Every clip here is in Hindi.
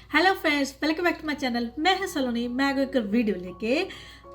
Hello friends, welcome back to my channel. मैं हूं सलोनी। मैं आ गई एक वीडियो लेके।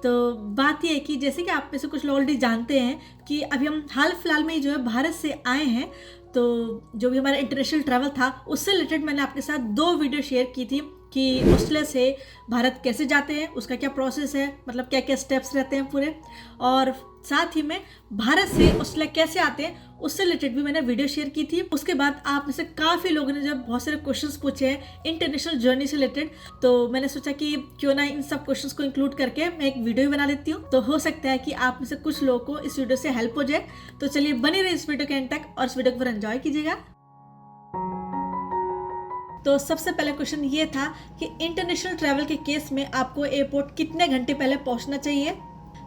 तो बात ये है कि जैसे कि आप में से कुछ लोग ऑलरेडी जानते हैं कि अभी हम हाल फिलहाल में ही जो है भारत से आए हैं। तो जो भी हमारा इंटरनेशनल ट्रैवल था उससे रिलेटेड मैंने आपके साथ 2 वीडियो शेयर की थी कि ऑस्ट्रेलिया से भारत कैसे जाते हैं, उसका क्या प्रोसेस है, मतलब क्या क्या स्टेप्स रहते हैं पूरे, और साथ ही में भारत से ऑस्ट्रेलिया कैसे आते हैं उससे रिलेटेड भी मैंने वीडियो शेयर की थी। उसके बाद आप में से काफ़ी लोगों ने जब बहुत सारे क्वेश्चंस पूछे हैं इंटरनेशनल जर्नी से रिलेटेड, तो मैंने सोचा कि क्यों ना इन सब क्वेश्चंस को इंक्लूड करके मैं एक वीडियो बना लेती हूँ। तो हो सकता है कि आप में से कुछ लोगों को इस वीडियो से हेल्प हो जाए। तो चलिए बने रहे इस वीडियो के एंड तक और इस वीडियो को एंजॉय कीजिएगा। तो सबसे पहला क्वेश्चन ये था कि इंटरनेशनल ट्रैवल के केस में आपको एयरपोर्ट कितने घंटे पहले पहुंचना चाहिए।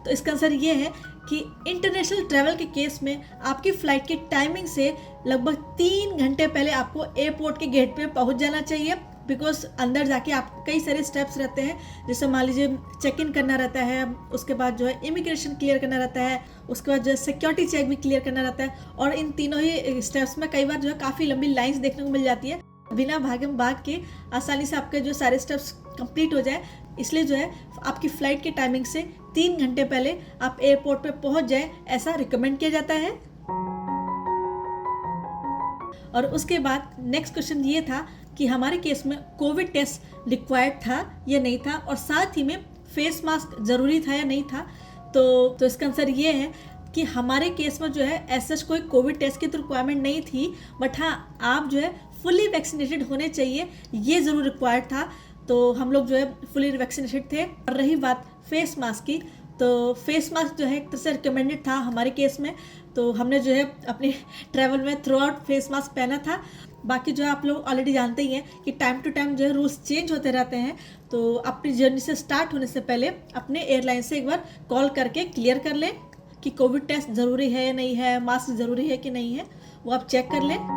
तो इसका आंसर ये है कि इंटरनेशनल ट्रैवल के केस में आपकी फ़्लाइट की टाइमिंग से लगभग 3 घंटे पहले आपको एयरपोर्ट के गेट पे पहुंच जाना चाहिए। बिकॉज अंदर जाके आप कई सारे स्टेप्स रहते हैं, जैसे मान लीजिए चेक इन करना रहता है, उसके बाद जो है इमिग्रेशन क्लियर करना रहता है, उसके बाद जो है सिक्योरिटी चेक भी क्लियर करना रहता है। और इन तीनों ही स्टेप्स में कई बार जो है काफ़ी लंबी लाइन्स देखने को मिल जाती है। बिना भागम भाग के आसानी से आपके जो सारे स्टेप्स कंप्लीट हो जाए, इसलिए जो है आपकी फ़्लाइट के टाइमिंग से 3 घंटे पहले आप एयरपोर्ट पे पहुंच जाए, ऐसा रिकमेंड किया जाता है। और उसके बाद नेक्स्ट क्वेश्चन ये था कि हमारे केस में कोविड टेस्ट रिक्वायर्ड था या नहीं था, और साथ ही में फेस मास्क ज़रूरी था या नहीं था। तो इसका आंसर ये है कि हमारे केस में जो है ऐसा कोई कोविड टेस्ट की तो रिक्वायरमेंट नहीं थी, बट हाँ आप जो है फुली वैक्सीनेटेड होने चाहिए, ये ज़रूर रिक्वायर्ड था। तो हम लोग जो है फुली वैक्सीनेटेड थे। और रही बात फेस मास्क की, तो फेस मास्क जो है एक तरह से रिकमेंडेड था हमारे केस में। तो हमने जो है अपनी ट्रैवल में थ्रू आउट फेस मास्क पहना था। बाकी जो है आप लोग ऑलरेडी जानते ही हैं कि टाइम टू टाइम जो है रूल्स चेंज होते रहते हैं। तो अपनी जर्नी से स्टार्ट होने से पहले अपने एयरलाइन से एक बार कॉल करके क्लियर कर लें कि कोविड टेस्ट ज़रूरी है या नहीं है, मास्क ज़रूरी है कि नहीं है, वो आप चेक कर लें।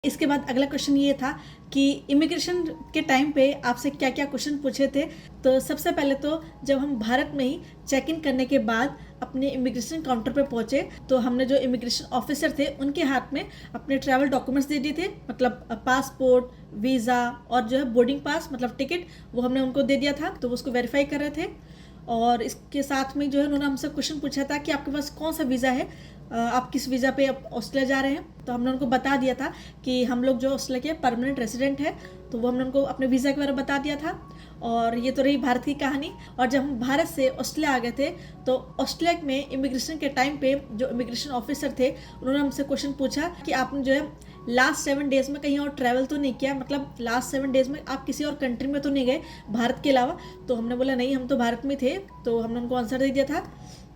इसके बाद अगला क्वेश्चन ये था कि इमिग्रेशन के टाइम पे आपसे क्या क्या क्वेश्चन पूछे थे। तो सबसे पहले तो जब हम भारत में ही चेक इन करने के बाद अपने इमिग्रेशन काउंटर पे पहुंचे, तो हमने जो इमिग्रेशन ऑफिसर थे उनके हाथ में अपने ट्रैवल डॉक्यूमेंट्स दे दिए थे, मतलब पासपोर्ट, वीज़ा और जो है बोर्डिंग पास मतलब टिकट, वो हमने उनको दे दिया था। तो उसको वेरीफाई कर रहे थे। और इसके साथ में जो है उन्होंने हमसे क्वेश्चन पूछा था कि आपके पास कौन सा वीज़ा है, आप किस वीज़ा पे ऑस्ट्रेलिया जा रहे हैं। तो हमने उनको बता दिया था कि हम लोग जो ऑस्ट्रेलिया के परमानेंट रेजिडेंट है, तो वो हमने उनको अपने वीज़ा के बारे में बता दिया था। और ये तो रही भारत की कहानी। और जब हम भारत से ऑस्ट्रेलिया आ गए थे, तो ऑस्ट्रेलिया में इमिग्रेशन के टाइम पे जो इमिग्रेशन ऑफिसर थे उन्होंने हमसे क्वेश्चन पूछा कि आपने जो है लास्ट 7 डेज़ में कहीं और ट्रैवल तो नहीं किया, मतलब लास्ट 7 डेज़ में आप किसी और कंट्री में तो नहीं गए भारत के अलावा। तो हमने बोला नहीं, हम तो भारत में थे। तो हमने उनको आंसर दे दिया था।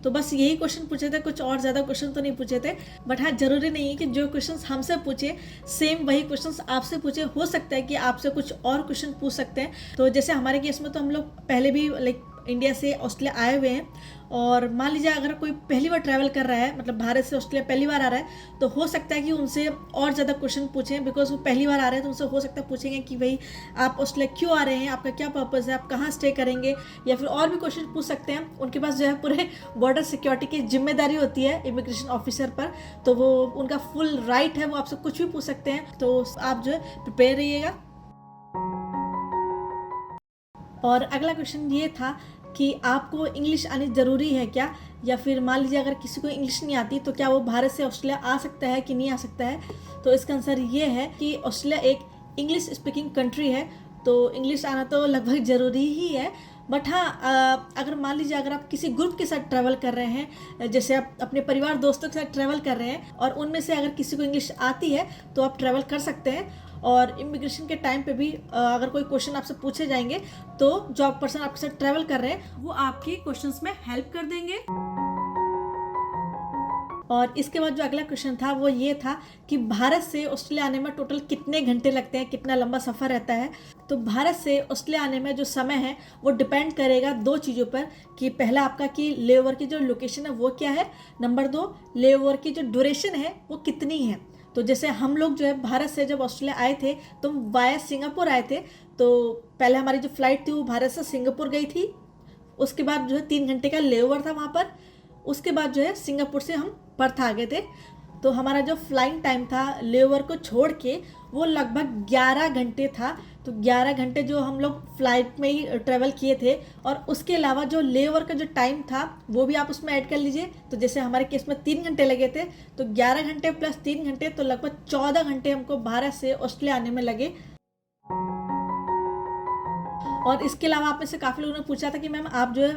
तो बस यही क्वेश्चन पूछे थे, कुछ और ज़्यादा क्वेश्चन तो नहीं पूछे थे। बट हाँ, ज़रूरी नहीं है कि जो क्वेश्चंस हमसे पूछे सेम वही क्वेश्चंस आपसे पूछे। हो सकता है कि आपसे कुछ और क्वेश्चन पूछ सकते हैं। तो जैसे हमारे केस में तो हम लोग पहले भी इंडिया से ऑस्ट्रेलिया आए हुए हैं, और मान लीजिए अगर कोई पहली बार ट्रैवल कर रहा है, मतलब भारत से ऑस्ट्रेलिया पहली बार आ रहा है, तो हो सकता है कि उनसे और ज़्यादा क्वेश्चन पूछें। बिकॉज वो पहली बार आ रहे हैं तो उनसे हो सकता है पूछेंगे कि भाई आप ऑस्ट्रेलिया क्यों आ रहे हैं, आपका क्या पर्पज़ है, आप कहाँ स्टे करेंगे, या फिर और भी क्वेश्चन पूछ सकते हैं। उनके पास जो है पूरे बॉर्डर सिक्योरिटी की जिम्मेदारी होती है इमिग्रेशन ऑफिसर पर, तो वो उनका फुल राइट है, वो आपसे कुछ भी पूछ सकते हैं। तो आप जो है प्रिपेयर रहिएगा। और अगला क्वेश्चन ये था कि आपको इंग्लिश आनी ज़रूरी है क्या, या फिर मान लीजिए अगर किसी को इंग्लिश नहीं आती तो क्या वो भारत से ऑस्ट्रेलिया आ सकता है कि नहीं आ सकता है। तो इसका आंसर ये है कि ऑस्ट्रेलिया एक इंग्लिश स्पीकिंग कंट्री है, तो इंग्लिश आना तो लगभग ज़रूरी ही है। बट हाँ, अगर मान लीजिए अगर आप किसी ग्रुप के साथ ट्रैवल कर रहे हैं, जैसे आप अपने परिवार दोस्तों के साथ ट्रैवल कर रहे हैं और उनमें से अगर किसी को इंग्लिश आती है तो आप ट्रैवल कर सकते हैं। और इमिग्रेशन के टाइम पे भी अगर कोई क्वेश्चन आपसे पूछे जाएंगे तो जो पर्सन आपके साथ ट्रैवल कर रहे हैं वो आपके क्वेश्चंस में हेल्प कर देंगे। और इसके बाद जो अगला क्वेश्चन था वो ये था कि भारत से ऑस्ट्रेलिया आने में टोटल कितने घंटे लगते हैं, कितना लंबा सफ़र रहता है। तो भारत से ऑस्ट्रेलिया आने में जो समय है वो डिपेंड करेगा 2 चीज़ों पर, कि पहला आपका कि लेओवर की जो लोकेशन है वो क्या है, नंबर 2 लेओवर की जो ड्यूरेशन है वो कितनी है। तो जैसे हम लोग जो है भारत से जब ऑस्ट्रेलिया आए थे तो हम वाया सिंगापुर आए थे। तो पहले हमारी जो फ़्लाइट थी वो भारत से सिंगापुर गई थी, उसके बाद जो है 3 घंटे का लेओवर था वहाँ पर, उसके बाद जो है सिंगापुर से हम पर्थ आ गए थे। तो हमारा जो फ्लाइंग टाइम था लेओवर को छोड़ के वो लगभग 11 घंटे था। तो 11 घंटे जो हम लोग फ्लाइट में ही ट्रैवल किए थे, और उसके अलावा जो लेओवर का जो टाइम था वो भी आप उसमें ऐड कर लीजिए। तो जैसे हमारे केस में 3 घंटे लगे थे, तो 11 घंटे प्लस 3 घंटे तो लगभग 14 घंटे हमको भारत से ऑस्ट्रेलिया आने में लगे। और इसके अलावा आप में से काफ़ी लोगों ने पूछा था कि मैम आप जो है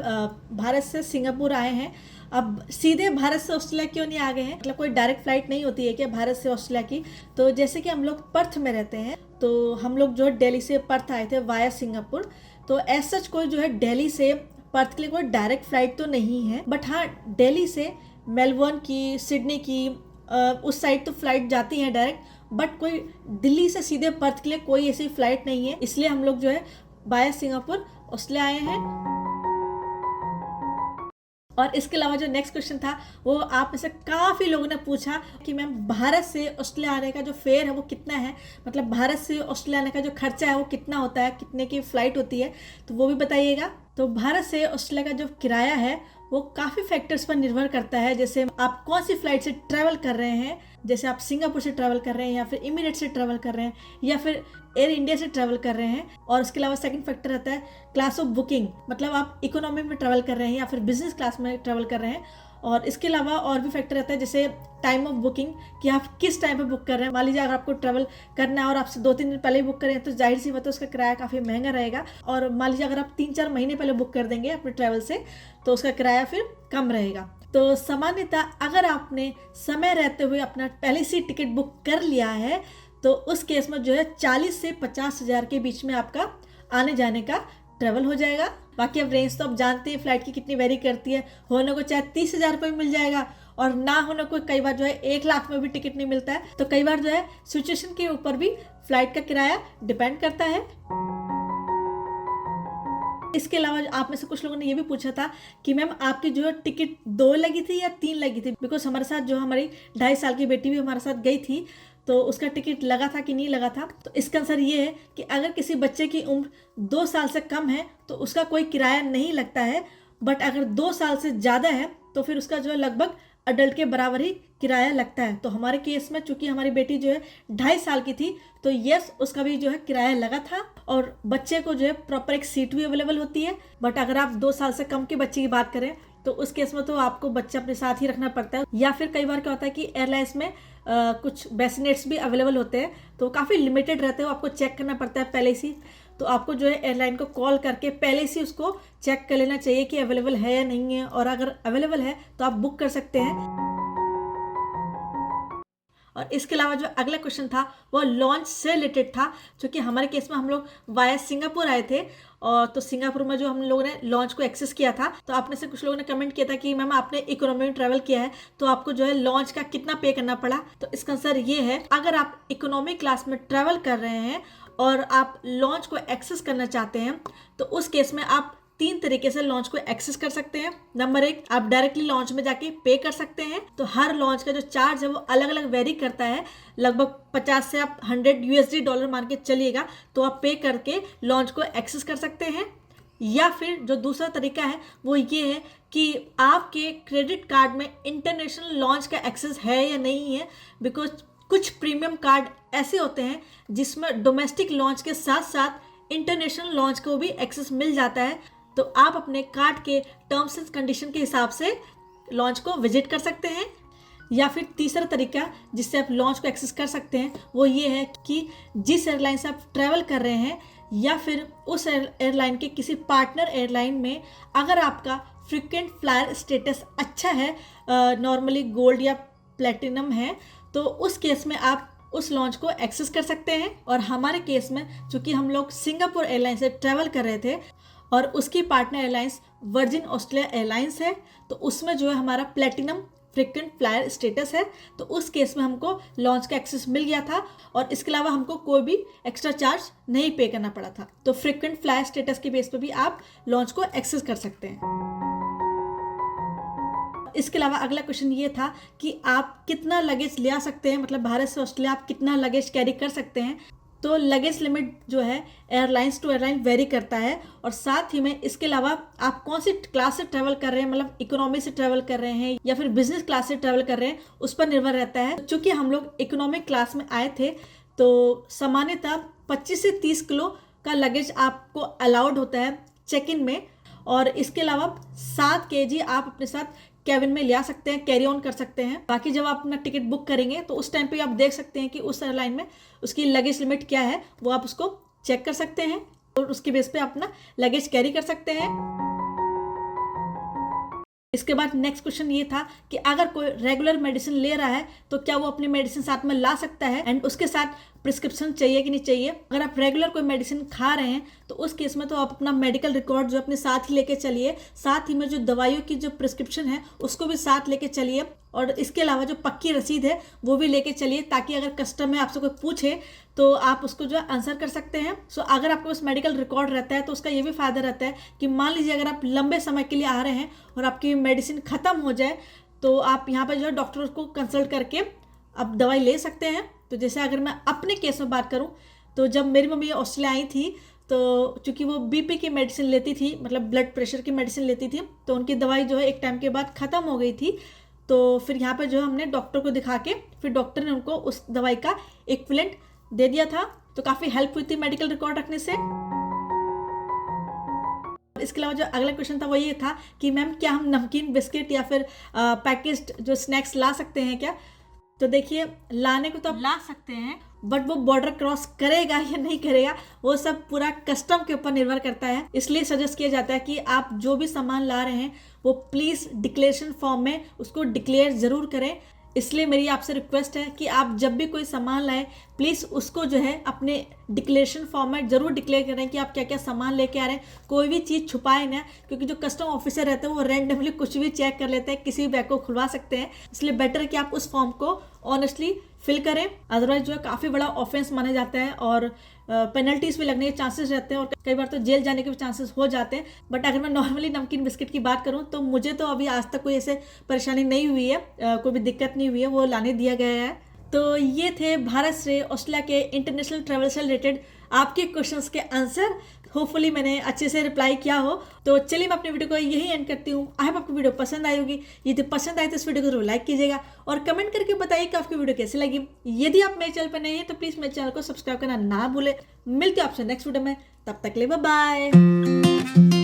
भारत से सिंगापुर आए हैं, अब सीधे भारत से ऑस्ट्रेलिया क्यों नहीं आ गए हैं, मतलब कोई डायरेक्ट फ्लाइट नहीं होती है क्या भारत से ऑस्ट्रेलिया की। तो जैसे कि हम लोग पर्थ में रहते हैं, तो हम लोग जो है दिल्ली से पर्थ आए थे वाया सिंगापुर। तो एज सच कोई जो है दिल्ली से पर्थ के लिए कोई डायरेक्ट फ्लाइट तो नहीं है, बट हाँ दिल्ली से मेलबर्न की, सिडनी की उस साइड तो फ्लाइट जाती हैं डायरेक्ट, बट कोई दिल्ली से सीधे पर्थ के लिए कोई ऐसी फ्लाइट नहीं है। इसलिए हम लोग जो है वाया सिंगापुर ऑस्ट्रेलिया आए हैं। और इसके अलावा जो नेक्स्ट क्वेश्चन था वो आप में से काफ़ी लोगों ने पूछा कि मैम भारत से ऑस्ट्रेलिया आने का जो फेयर है वो कितना है, मतलब भारत से ऑस्ट्रेलिया आने का जो खर्चा है वो कितना होता है, कितने की फ़्लाइट होती है, तो वो भी बताइएगा। तो भारत से ऑस्ट्रेलिया का जो किराया है वो काफ़ी फैक्टर्स पर निर्भर करता है। जैसे आप कौन सी फ्लाइट से ट्रैवल कर रहे हैं, जैसे आप सिंगापुर से ट्रैवल कर रहे हैं या फिर इमिरेट से ट्रैवल कर रहे हैं या फिर एयर इंडिया से ट्रैवल कर रहे हैं। और उसके अलावा सेकंड फैक्टर रहता है क्लास ऑफ बुकिंग, मतलब आप इकोनॉमी में ट्रैवल कर रहे हैं या फिर बिजनेस क्लास में ट्रैवल कर रहे हैं। और इसके अलावा और भी फैक्टर रहता है जैसे टाइम ऑफ बुकिंग, कि आप किस टाइम पे बुक कर रहे हैं। मान लीजिए अगर आपको ट्रैवल करना है और आपसे 2-3 दिन पहले ही बुक करें तो जाहिर सी बात है उसका किराया काफ़ी महंगा रहेगा। और मान लीजिए अगर आप 3-4 महीने पहले बुक कर देंगे अपने ट्रैवल से तो उसका किराया फिर कम रहेगा। तो सामान्यतः अगर आपने समय रहते हुए अपना पहले से टिकट बुक कर लिया है तो उस केस में जो है 40 से 50 हज़ार के बीच में आपका आने जाने का ट्रैवल हो जाएगा। बाकी अब रेंज तो आप जानते हैं फ्लाइट की कितनी वेरी करती है, होने को चाहे 30,000 रुपये में मिल जाएगा और ना होने को कई बार जो है 1 लाख में भी टिकट नहीं मिलता है। तो कई बार जो है सिचुएशन के ऊपर भी फ्लाइट का किराया डिपेंड करता है। इसके अलावा आप में से कुछ लोगों ने ये भी पूछा था कि मैम आपकी जो है टिकट 2 लगी थी या 3 लगी थी, बिकॉज हमारे साथ जो हमारी 2.5 साल की बेटी भी हमारे साथ गई थी तो उसका टिकट लगा था कि नहीं लगा था। तो इसका आंसर ये है कि अगर किसी बच्चे की उम्र 2 साल से कम है तो उसका कोई किराया नहीं लगता है, बट अगर 2 साल से ज़्यादा है तो फिर उसका जो है लगभग अडल्ट के बराबर ही किराया लगता है। तो हमारे केस में चूंकि हमारी बेटी जो है 2.5 साल की थी तो यस उसका भी जो है किराया लगा था और बच्चे को जो है प्रॉपर एक सीट भी अवेलेबल होती है। बट अगर आप 2 साल से कम के बच्चे की बात करें तो उस केस में तो आपको बच्चा अपने साथ ही रखना पड़ता है, या फिर कई बार क्या होता है कि एयरलाइंस में कुछ बेसिनेट्स भी अवेलेबल होते हैं तो काफ़ी लिमिटेड रहते हैं, आपको चेक करना पड़ता है पहले से। तो आपको जो है एयरलाइन को कॉल करके पहले से उसको चेक कर लेना चाहिए कि अवेलेबल है या नहीं है, और अगर अवेलेबल है तो आप बुक कर सकते हैं। और इसके अलावा जो अगला क्वेश्चन था वो लॉन्च से रिलेटेड था, क्योंकि हमारे केस में हम लोग वाया सिंगापुर आए थे और तो सिंगापुर में जो हम लोगों ने लॉन्च को एक्सेस किया था तो आप में से कुछ लोगों ने कमेंट किया था कि मैम आपने इकोनॉमी में ट्रैवल किया है तो आपको जो है लॉन्च का कितना पे करना पड़ा। तो इसका आंसर ये है, अगर आप इकोनॉमी क्लास में ट्रैवल कर रहे हैं और आप लॉन्च को एक्सेस करना चाहते हैं तो उस केस में आप 3 तरीके से लॉन्च को एक्सेस कर सकते हैं। नंबर 1, आप डायरेक्टली लॉन्च में जाके पे कर सकते हैं। तो हर लॉन्च का जो चार्ज है वो अलग अलग वेरी करता है, लगभग 50 से आप $100 मान के चलिएगा तो आप पे करके लॉन्च को एक्सेस कर सकते हैं। या फिर जो दूसरा तरीका है वो ये है कि आपके क्रेडिट कार्ड में इंटरनेशनल लॉन्च का एक्सेस है या नहीं है, बिकॉज कुछ प्रीमियम कार्ड ऐसे होते हैं जिसमें डोमेस्टिक लॉन्च के साथ साथ इंटरनेशनल लॉन्च को भी एक्सेस मिल जाता है। तो आप अपने कार्ड के टर्म्स एंड कंडीशन के हिसाब से लॉन्च को विजिट कर सकते हैं। या फिर तीसरा तरीका जिससे आप लॉन्च को एक्सेस कर सकते हैं वो ये है कि जिस एयरलाइन से आप ट्रैवल कर रहे हैं या फिर उस एयरलाइन के किसी पार्टनर एयरलाइन में अगर आपका फ्रीक्वेंट फ्लायर स्टेटस अच्छा है, नॉर्मली गोल्ड या प्लेटिनम है, तो उस केस में आप उस लॉन्च को एक्सेस कर सकते हैं। और हमारे केस में चूंकि हम लोग सिंगापुर एयरलाइन से ट्रैवल कर रहे थे और उसकी partner airlines virgin Australia airlines है तो उसमें जो है हमारा प्लेटिनम फ्रीक्वेंट फ्लायर स्टेटस है, तो उस केस में हमको लॉन्च का एक्सेस मिल गया था और इसके अलावा हमको कोई भी एक्स्ट्रा चार्ज नहीं पे करना पड़ा था। तो फ्रीक्वेंट फ्लायर स्टेटस के बेस पर भी आप लॉन्च को एक्सेस कर सकते हैं। इसके अलावा अगला क्वेश्चन ये था कि आप कितना लगेज ले आ सकते हैं, मतलब भारत से ऑस्ट्रेलिया आप कितना लगेज कैरी कर सकते हैं। तो लगेज लिमिट जो है एयरलाइंस टू एयरलाइन वेरी करता है। और साथ ही में इसके अलावा आप कौन सी क्लास से ट्रैवल कर रहे हैं, मतलब इकोनॉमी से ट्रैवल कर रहे हैं या फिर बिजनेस क्लास से ट्रैवल कर रहे हैं, उस पर निर्भर रहता है। चूंकि हम लोग इकोनॉमिक क्लास में आए थे तो सामान्यतः 25 से 30 किलो का लगेज आपको अलाउड होता है चेक इन में। और इसके अलावा 7 kg आप अपने साथ कैबिन में ले आ सकते हैं, कैरी ऑन कर सकते हैं। बाकी जब आप अपना टिकट बुक करेंगे तो उस टाइम पे आप देख सकते हैं कि उस एयरलाइन में उसकी लगेज लिमिट क्या है, वो आप उसको चेक कर सकते हैं और उसके बेस पे अपना लगेज कैरी कर सकते हैं। इसके बाद नेक्स्ट क्वेश्चन ये था कि अगर कोई रेगुलर मेडिसिन ले रहा है तो क्या वो अपनी मेडिसिन साथ में ला सकता है, एंड उसके साथ प्रिस्क्रिप्शन चाहिए कि नहीं चाहिए। अगर आप रेगुलर कोई मेडिसिन खा रहे हैं तो उस केस में तो आप अपना मेडिकल रिकॉर्ड जो अपने साथ ही लेके चलिए, साथ ही में जो दवाइयों की जो प्रिस्क्रिप्शन है उसको भी साथ लेके चलिए, और इसके अलावा जो पक्की रसीद है वो भी लेके चलिए, ताकि अगर कस्टमर आपसे कोई पूछे तो आप उसको जो है आंसर कर सकते हैं। सो अगर आपके पास मेडिकल रिकॉर्ड रहता है तो उसका ये भी फायदा रहता है कि मान लीजिए अगर आप लंबे समय के लिए आ रहे हैं और आपकी मेडिसिन ख़त्म हो जाए तो आप यहाँ पर जो है डॉक्टर को कंसल्ट करके आप दवाई ले सकते हैं। तो जैसे अगर मैं अपने केस में बात करूं तो जब मेरी मम्मी ऑस्ट्रेलिया आई थी तो चूंकि वो बीपी की मेडिसिन लेती थी, मतलब ब्लड प्रेशर की मेडिसिन लेती थी, तो उनकी दवाई जो है एक टाइम के बाद ख़त्म हो गई थी। तो फिर यहाँ पे जो है हमने डॉक्टर को दिखा के फिर डॉक्टर ने उनको उस दवाई का इक्विवेलेंट दे दिया था। तो काफ़ी हेल्प हुई थी मेडिकल रिकॉर्ड रखने से। इसके अलावा जो अगला क्वेश्चन था वो ये था कि मैम क्या हम नमकीन बिस्किट या फिर पैकेज्ड जो स्नैक्स ला सकते हैं क्या। तो देखिए, लाने को तो आप ला सकते हैं, बट वो बॉर्डर क्रॉस करेगा या नहीं करेगा वो सब पूरा कस्टम के ऊपर निर्भर करता है। इसलिए सजेस्ट किया जाता है कि आप जो भी सामान ला रहे हैं वो प्लीज़ डिक्लेरेशन फॉर्म में उसको डिक्लेयर ज़रूर करें। इसलिए मेरी आपसे रिक्वेस्ट है कि आप जब भी कोई सामान लाएं प्लीज़ उसको जो है अपने डिक्लेरेशन फॉर्म में ज़रूर डिक्लेयर करें कि आप क्या क्या सामान लेके आ रहे हैं। कोई भी चीज़ छुपाए ना, क्योंकि जो कस्टम ऑफिसर रहते हैं वो रैंडमली कुछ भी चेक कर लेते हैं, किसी भी बैग को खुलवा सकते हैं। इसलिए बेटर है कि आप उस फॉर्म को ऑनेस्टली फिल करें, अदरवाइज जो है काफ़ी बड़ा ऑफेंस माना जाता है और पेनल्टीज भी लगने के चांसेस रहते हैं और कई बार तो जेल जाने के भी चांसेस हो जाते हैं। बट अगर मैं नॉर्मली नमकीन बिस्किट की बात करूं तो मुझे तो अभी आज तक कोई ऐसे परेशानी नहीं हुई है, कोई भी दिक्कत नहीं हुई है, वो लाने दिया गया है। तो ये थे भारत से ऑस्ट्रेलिया के इंटरनेशनल ट्रैवल से रिलेटेड आपके क्वेश्चंस के आंसर। होपफुली मैंने अच्छे से रिप्लाई किया हो। तो चलिए मैं अपनी वीडियो को यही एंड करती हूँ। आई होप आपको वीडियो पसंद आई होगी। यदि पसंद आए तो इस वीडियो को जरूर लाइक कीजिएगा और कमेंट करके बताइए कि आपकी वीडियो कैसी लगी। यदि आप मेरे चैनल पर नहीं है तो प्लीज़ मेरे चैनल को सब्सक्राइब करना ना भूले। मिलते हैं आपसे नेक्स्ट वीडियो में, तब तक के लिए बाय बाय।